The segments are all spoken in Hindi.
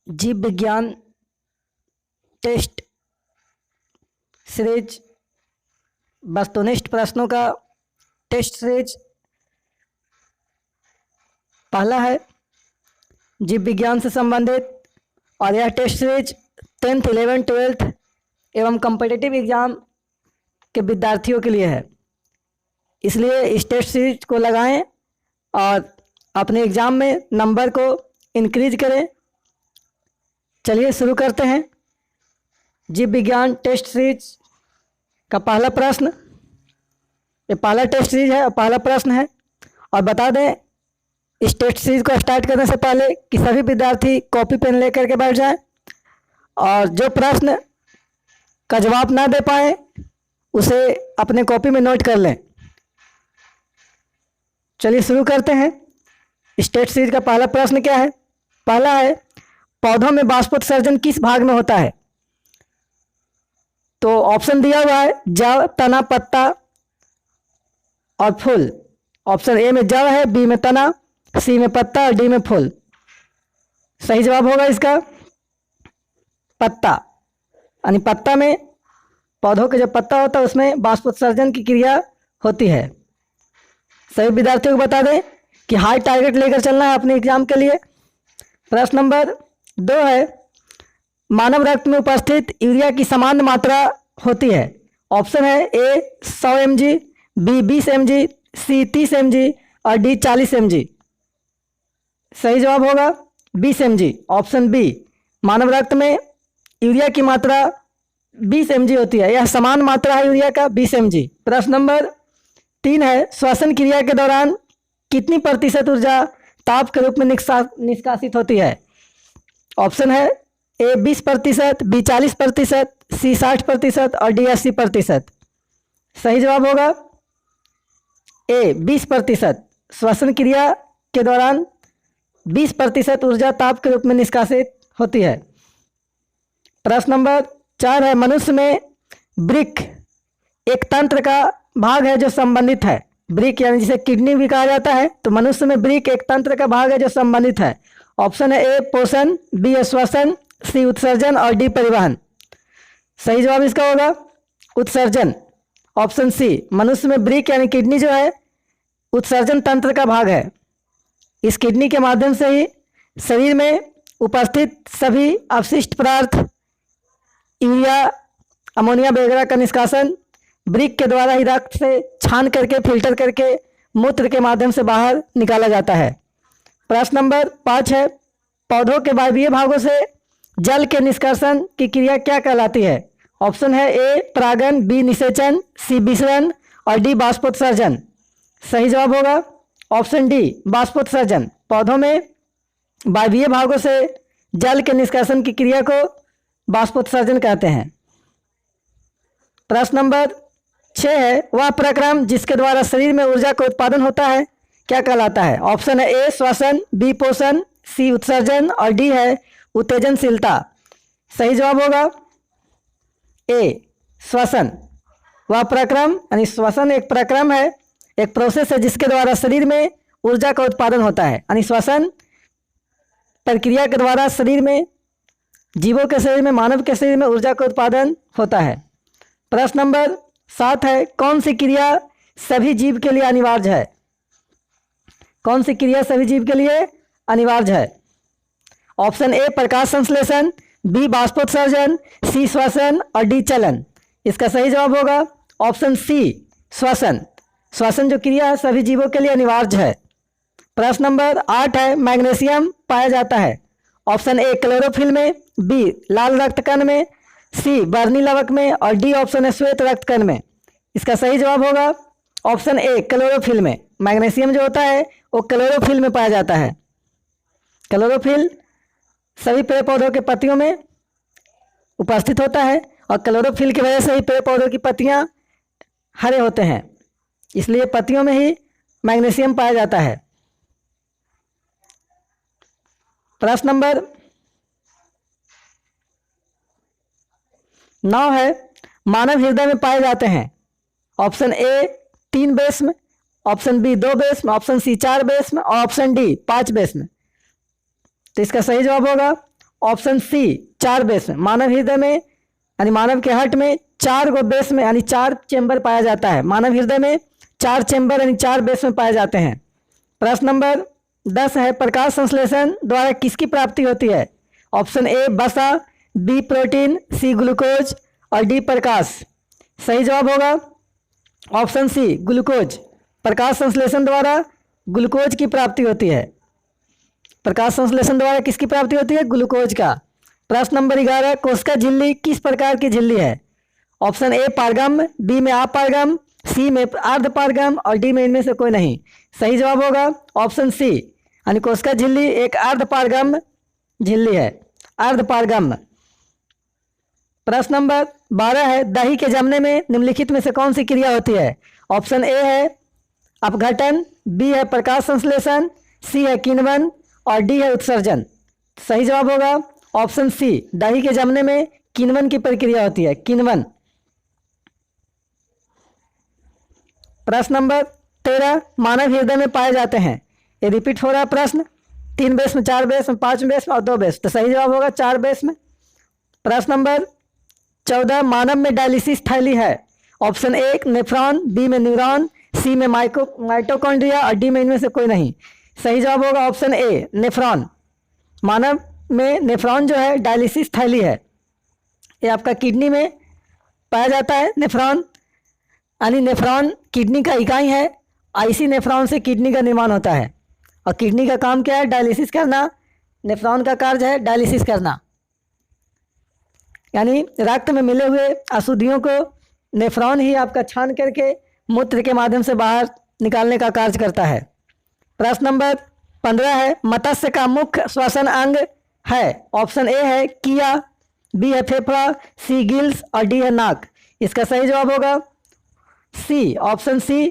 जीव विज्ञान टेस्ट सीरीज वस्तुनिष्ठ प्रश्नों का टेस्ट सीरीज पहला है जीव विज्ञान से संबंधित, और यह test series 10th 11th 12th एवं कॉम्पिटिटिव एग्ज़ाम के विद्यार्थियों के लिए है। इसलिए इस टेस्ट सीरीज को लगाएं और अपने एग्ज़ाम में नंबर को इंक्रीज करें। चलिए शुरू करते हैं। जीव विज्ञान टेस्ट सीरीज का पहला प्रश्न, ये पहला टेस्ट सीरीज है और पहला प्रश्न है। और बता दें, इस टेस्ट सीरीज को स्टार्ट करने से पहले कि सभी विद्यार्थी कॉपी पेन लेकर के बैठ जाएं, और जो प्रश्न का जवाब ना दे पाए उसे अपने कॉपी में नोट कर लें। चलिए शुरू करते हैं। इस टेस्ट सीरीज का पहला प्रश्न क्या है? पहला है, पौधों में बाष्पोत्सर्जन किस भाग में होता है? तो ऑप्शन दिया हुआ है जड़, तना, पत्ता और फूल। ऑप्शन ए में जड़ है, बी में तना, सी में पत्ता और डी में फूल। सही जवाब होगा इसका पत्ता। यानी पत्ता में, पौधों का जो पत्ता होता है उसमें बाष्पोत्सर्जन की क्रिया होती है। सभी विद्यार्थियों को बता दें कि हाई टारगेट लेकर चलना है अपने एग्जाम के लिए। प्रश्न नंबर 2 है, मानव रक्त में उपस्थित यूरिया की समान मात्रा होती है। ऑप्शन है ए 100 mg, बी 20 mg, सी 30 mg और डी 40 mg। सही जवाब होगा 20 mg। ऑप्शन बी, मानव रक्त में यूरिया की मात्रा 20 mg होती है। यह समान मात्रा है यूरिया का, 20 mg। प्रश्न नंबर 3 है, श्वसन क्रिया के दौरान कितनी प्रतिशत ऊर्जा ताप के रूप में निष्कासित होती है? ऑप्शन है ए 20%, बी 40%, सी 60% और डी 80%। सही जवाब होगा ए 20%। श्वसन क्रिया के दौरान 20% ऊर्जा ताप के रूप में निष्कासित होती है। प्रश्न नंबर 4 है, मनुष्य में वृक्क एक तंत्र का भाग है जो संबंधित है। वृक्क यानी जिसे किडनी भी कहा जाता है, तो मनुष्य में वृक्क एक तंत्र का भाग है जो संबंधित है। ऑप्शन है ए पोषण, बी श्वसन, सी उत्सर्जन और डी परिवहन। सही जवाब इसका होगा उत्सर्जन। ऑप्शन सी, मनुष्य में वृक्क यानी किडनी जो है उत्सर्जन तंत्र का भाग है। इस किडनी के माध्यम से ही शरीर में उपस्थित सभी अपशिष्ट पदार्थ, यूरिया, अमोनिया वगैरह का निष्कासन वृक्क के द्वारा ही रक्त से छान करके, फिल्टर करके मूत्र के माध्यम से बाहर निकाला जाता है। प्रश्न नंबर 5 है, पौधों के वायवीय भागों से जल के निष्कर्षण की क्रिया क्या कहलाती है? ऑप्शन है ए परागण, बी निषेचन, सी विसरण और डी बाष्पोत्सर्जन। सही जवाब होगा ऑप्शन डी बाष्पोत्सर्जन। पौधों में वायवीय भागों से जल के निष्कर्षण की क्रिया को बाष्पोत्सर्जन कहते हैं। प्रश्न नंबर 6 है, वह प्रक्रम जिसके द्वारा शरीर में ऊर्जा का उत्पादन होता है क्या कहलाता है? ऑप्शन है ए श्वसन, बी पोषण, सी उत्सर्जन और डी है उत्तेजनशीलता। सही जवाब होगा ए श्वसन। वह प्रक्रम यानी श्वसन एक प्रक्रम है, एक प्रोसेस है जिसके द्वारा शरीर में ऊर्जा का उत्पादन होता है। यानी श्वसन प्रक्रिया के द्वारा शरीर में, जीवों के शरीर में, मानव के शरीर में ऊर्जा का उत्पादन होता है। प्रश्न नंबर 7 है, कौन सी क्रिया सभी जीव के लिए अनिवार्य है? कौन सी क्रिया सभी जीव के लिए अनिवार्य है? ऑप्शन ए प्रकाश संश्लेषण, बी बाष्पोत्सर्जन, सी श्वसन और डी चलन। इसका सही जवाब होगा ऑप्शन सी श्वसन। श्वसन जो क्रिया है सभी जीवों के लिए अनिवार्य है। प्रश्न नंबर 8 है, मैग्नीशियम पाया जाता है। ऑप्शन ए क्लोरोफिल में, बी लाल रक्त कण में, सी बर्नी लवक में और डी ऑप्शन है श्वेत रक्त कण में। इसका सही जवाब होगा ऑप्शन ए क्लोरोफिल में। मैग्नीशियम जो होता है वो क्लोरोफिल में पाया जाता है। क्लोरोफिल सभी पेड़ पौधों के पत्तियों में उपस्थित होता है, और क्लोरोफिल की वजह से ही पेड़ पौधों की पत्तियां हरे होते हैं, इसलिए पत्तियों में ही मैग्नीशियम पाया जाता है। प्रश्न नंबर 9 है, मानव हृदय में पाए जाते हैं। ऑप्शन ए 3 बेस में, ऑप्शन बी 2 बेस में, ऑप्शन सी 4 बेस में और ऑप्शन डी 5 बेस में। तो इसका सही जवाब होगा ऑप्शन सी 4 बेस में, मानव हृदय में यानी मानव के हार्ट में 4 गो बेस में यानी 4 चेंबर पाया जाता है। मानव हृदय में 4 चेंबर यानी 4 बेस में पाए जाते हैं। प्रश्न नंबर 10 है, प्रकाश संश्लेषण द्वारा किसकी प्राप्ति होती है? ऑप्शन ए वसा, बी प्रोटीन, सी ग्लूकोज और डी प्रकाश। सही जवाब होगा ऑप्शन सी ग्लूकोज। प्रकाश संश्लेषण द्वारा ग्लूकोज की प्राप्ति होती है। प्रकाश संश्लेषण द्वारा किसकी प्राप्ति होती है? ग्लूकोज का। प्रश्न नंबर 11, कोशिका झिल्ली किस प्रकार की झिल्ली है? ऑप्शन ए पारगम, बी में अपारगम, सी में अर्धपारगम और डी में इनमें से कोई नहीं। सही जवाब होगा ऑप्शन सी यानी कोशिका झिल्ली एक अर्धपारगम झिल्ली है, अर्धपारगम। प्रश्न नंबर 12 है, दही के जमने में निम्नलिखित में से कौन सी क्रिया होती है? ऑप्शन ए है अपघटन, बी है प्रकाश संश्लेषण, सी है किण्वन और डी है उत्सर्जन। सही जवाब होगा ऑप्शन सी, दही के जमने में किण्वन की प्रक्रिया होती है, किण्वन। प्रश्न नंबर 13, मानव हृदय में पाए जाते हैं। ये रिपीट हो रहा है प्रश्न, 3 बेस में, 4 बेस में, 5 बेस में और 2 बेस। तो सही जवाब होगा 4 बेस में। प्रश्न नंबर 14, मानव में डायलिसिस थैली है। ऑप्शन ए नेफ्रॉन, बी में न्यूरॉन, सी में माइटोकॉन्ड्रिया और डी में इनमें से कोई नहीं। सही जवाब होगा ऑप्शन ए नेफ्रॉन। मानव में नेफ्रॉन जो है डायलिसिस थैली है, ये आपका किडनी में पाया जाता है। नेफ्रॉन यानी नेफ्रॉन किडनी का इकाई है, इसी नेफ्रॉन से किडनी का निर्माण होता है और किडनी का काम क्या है? डायलिसिस करना। नेफ्रॉन का कार्य है डायलिसिस करना, यानी रक्त में मिले हुए अशुद्धियों को नेफ्रॉन ही आपका छान करके मूत्र के माध्यम से बाहर निकालने का कार्य करता है। प्रश्न नंबर 15 है, मत्स्य का मुख्य श्वसन अंग है। ऑप्शन ए है किया, बी है फेफड़ा, सी गिल्स और डी है नाक। इसका सही जवाब होगा सी, ऑप्शन सी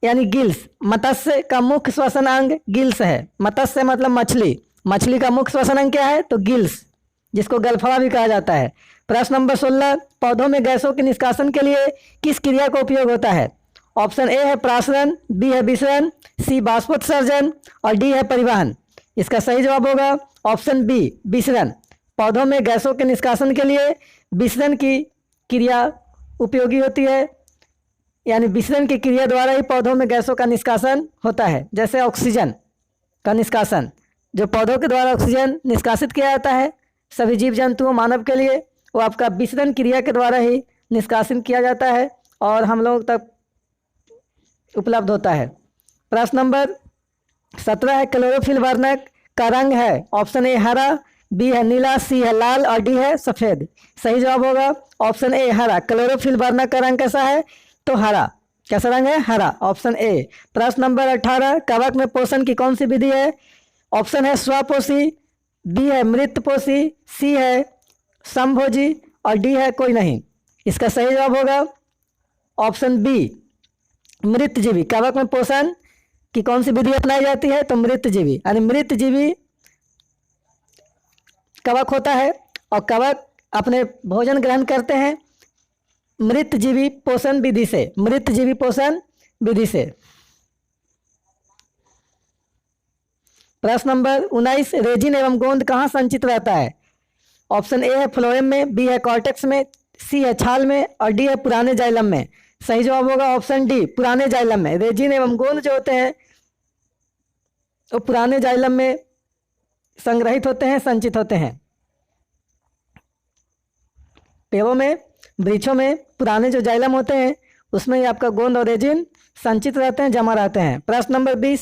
यानी गिल्स। मत्स्य का मुख्य श्वसन अंग गिल्स है। मत्स्य मतलब मछली, मछली का मुख्य श्वसन अंग क्या है? तो गिल्स, जिसको गलफड़ा भी कहा जाता है। प्रश्न नंबर 16, पौधों में गैसों के निष्कासन के लिए किस क्रिया का उपयोग होता है? ऑप्शन ए है प्रासरण, बी है विसरण, सी बाष्पोत्सर्जन और डी है परिवहन। इसका सही जवाब होगा ऑप्शन बी विसरण। पौधों में गैसों के निष्कासन के लिए विसरण की क्रिया उपयोगी होती है, यानी विसरण की क्रिया द्वारा ही पौधों में गैसों का निष्कासन होता है। जैसे ऑक्सीजन का निष्कासन, जो पौधों के द्वारा ऑक्सीजन निष्कासित किया जाता है सभी जीव जंतुओं मानव के लिए, वो आपका विसरण क्रिया के द्वारा ही निष्कासित किया जाता है और हम लोग तक उपलब्ध होता है। प्रश्न नंबर 17 है, क्लोरोफिल वर्णक का रंग है। ऑप्शन ए हरा, बी है नीला, सी है लाल और डी है सफ़ेद। सही जवाब होगा ऑप्शन ए हरा। क्लोरोफिल वर्णक का रंग कैसा है? तो हरा। कैसा रंग है? हरा, ऑप्शन ए। प्रश्न नंबर 18, कवक में पोषण की कौन सी विधि है? ऑप्शन है स्वपोषी, बी है मृतपोषी, सी है समभोजी और डी है कोई नहीं। इसका सही जवाब होगा ऑप्शन बी मृतजीवी। कवक में पोषण की कौन सी विधि अपनाई जाती है? तो मृतजीवी, यानी मृतजीवी कवक होता है और कवक अपने भोजन ग्रहण करते हैं मृतजीवी पोषण विधि से, मृतजीवी पोषण विधि से। प्रश्न नंबर 19, रेजिन एवं गोंद कहाँ संचित रहता है? ऑप्शन ए है फ्लोएम में, बी है कॉर्टेक्स में, सी है छाल में और डी है पुराने जाइलम में। सही जवाब होगा ऑप्शन डी पुराने जाइलम में। रेजिन एवं गोंद जो होते हैं वो पुराने जाइलम में संग्रहित होते हैं, संचित होते हैं। पेड़ों में, वृक्षों में पुराने जो जाइलम होते हैं उसमें ही आपका गोंद और रेजिन संचित रहते हैं, जमा रहते हैं। प्रश्न नंबर 20,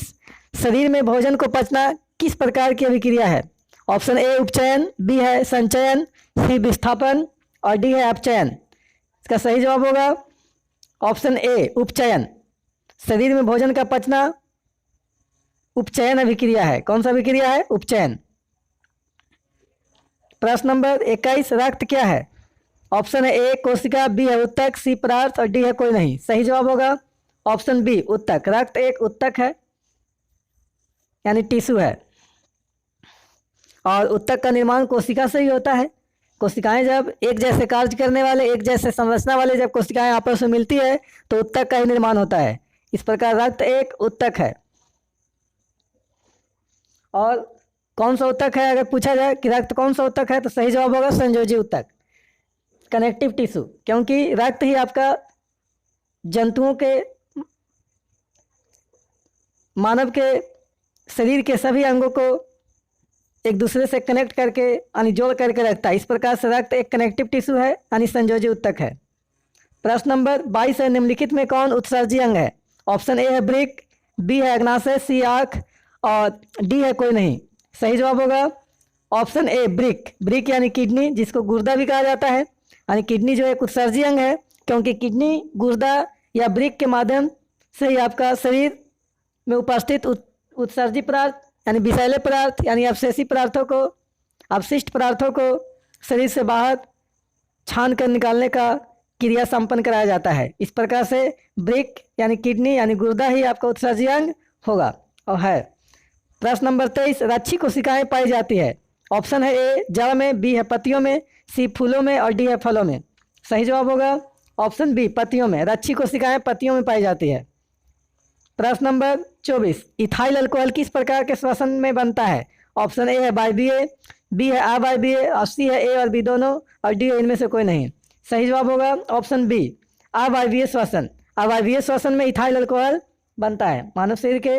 शरीर में भोजन को पचना किस प्रकार की अभिक्रिया है? ऑप्शन ए उपचयन, बी है संचयन, सी विस्थापन और डी है अपचयन। इसका सही जवाब होगा ऑप्शन ए उपचयन। शरीर में भोजन का पचना उपचयन अभिक्रिया है। कौन सा अभिक्रिया है? उपचयन। प्रश्न नंबर 21, रक्त क्या है? ऑप्शन है ए कोशिका, बी है उत्तक, सी पदार्थ और डी है कोई नहीं। सही जवाब होगा ऑप्शन बी उत्तक। रक्त एक उत्तक है, यानी टिश्यू है और उत्तक का निर्माण कोशिका से ही होता है। कोशिकाएं जब एक जैसे कार्य करने वाले, एक जैसे संरचना वाले जब कोशिकाएं आपस में मिलती है तो उत्तक का ही निर्माण होता है। इस प्रकार रक्त एक उत्तक है और कौन सा ऊतक है, अगर पूछा जाए कि रक्त कौन सा ऊतक है तो सही जवाब होगा संयोजी ऊतक, कनेक्टिव टिश्यू, क्योंकि रक्त ही आपका जंतुओं के, मानव के शरीर के सभी अंगों को एक दूसरे से कनेक्ट करके यानी जोड़ करके रखता है। इस प्रकार से रक्त एक कनेक्टिव टिश्यू है यानी संयोजी ऊतक है। प्रश्न नंबर 22 है, निम्नलिखित में कौन उत्सर्जी अंग है? ऑप्शन ए है ब्रिक, बी है अग्नाशय, सी आँख और डी है कोई नहीं। सही जवाब होगा ऑप्शन ए ब्रिक। ब्रिक यानी किडनी, जिसको गुर्दा भी कहा जाता है, यानी किडनी जो एक उत्सर्जी अंग है, क्योंकि किडनी गुर्दा या ब्रिक के माध्यम से ही आपका शरीर में उपस्थित उत्सर्जी पदार्थ यानी विषैले पदार्थ यानी अवशेषी पदार्थों को, अवशिष्ट पदार्थों को शरीर से बाहर छान कर निकालने का क्रिया संपन्न कराया जाता है। इस प्रकार से ब्रिक यानी किडनी यानी गुर्दा ही आपका उत्सर्जी अंग होगा और है। प्रश्न नंबर 23, रच्छी कोशिकाएं पाई जाती है? ऑप्शन है ए जड़ में, बी है पत्तियों में, सी फूलों में और डी है फलों में। सही जवाब होगा ऑप्शन बी पत्तियों में। रच्छी कोशिकाएं पत्तियों में पाई जाती है। प्रश्न नंबर 24, इथाइल अल्कोहल किस प्रकार के श्वसन में बनता है? ऑप्शन ए है वायवीय, बी है अवायवीय और सी है ए और बी दोनों और डी है इनमें से कोई नहीं। सही जवाब होगा ऑप्शन बी अवायवीय श्वसन। अवायवीय श्वसन में इथाइल अल्कोहल बनता है। मानव शरीर के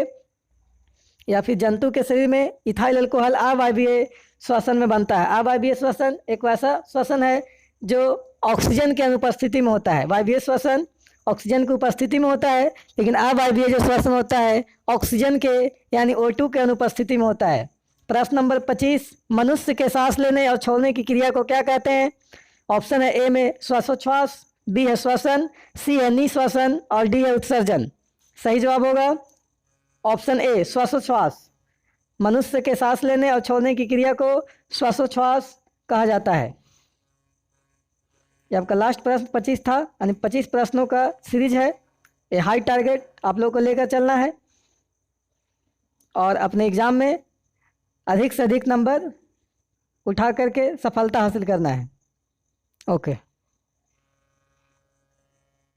या फिर जंतु के शरीर में इथाइल अल्कोहल अवायवीय श्वसन में बनता है। अवायवीय श्वसन एक वैसा श्वसन है जो ऑक्सीजन की अनुपस्थिति में होता है। वायवीय श्वसन ऑक्सीजन की उपस्थिति में होता है, लेकिन अवायवीय जो श्वसन होता है ऑक्सीजन के यानी O2 के अनुपस्थिति में होता है। प्रश्न नंबर 25, मनुष्य के सांस लेने और छोड़ने की क्रिया को क्या कहते हैं? ऑप्शन है ए में श्वासोच्छ्वास, बी है श्वसन, सी है निश्वसन और डी है उत्सर्जन। सही जवाब होगा ऑप्शन ए श्वासोच्छ्वास। मनुष्य के सांस लेने और छोड़ने की क्रिया को श्वासोच्छ्वास कहा जाता है। ये आपका लास्ट प्रश्न 25 था, यानी 25 प्रश्नों का सीरीज है। ये हाई टारगेट आप लोगों को लेकर चलना है और अपने एग्ज़ाम में अधिक से अधिक नंबर उठा करके सफलता हासिल करना है। ओके।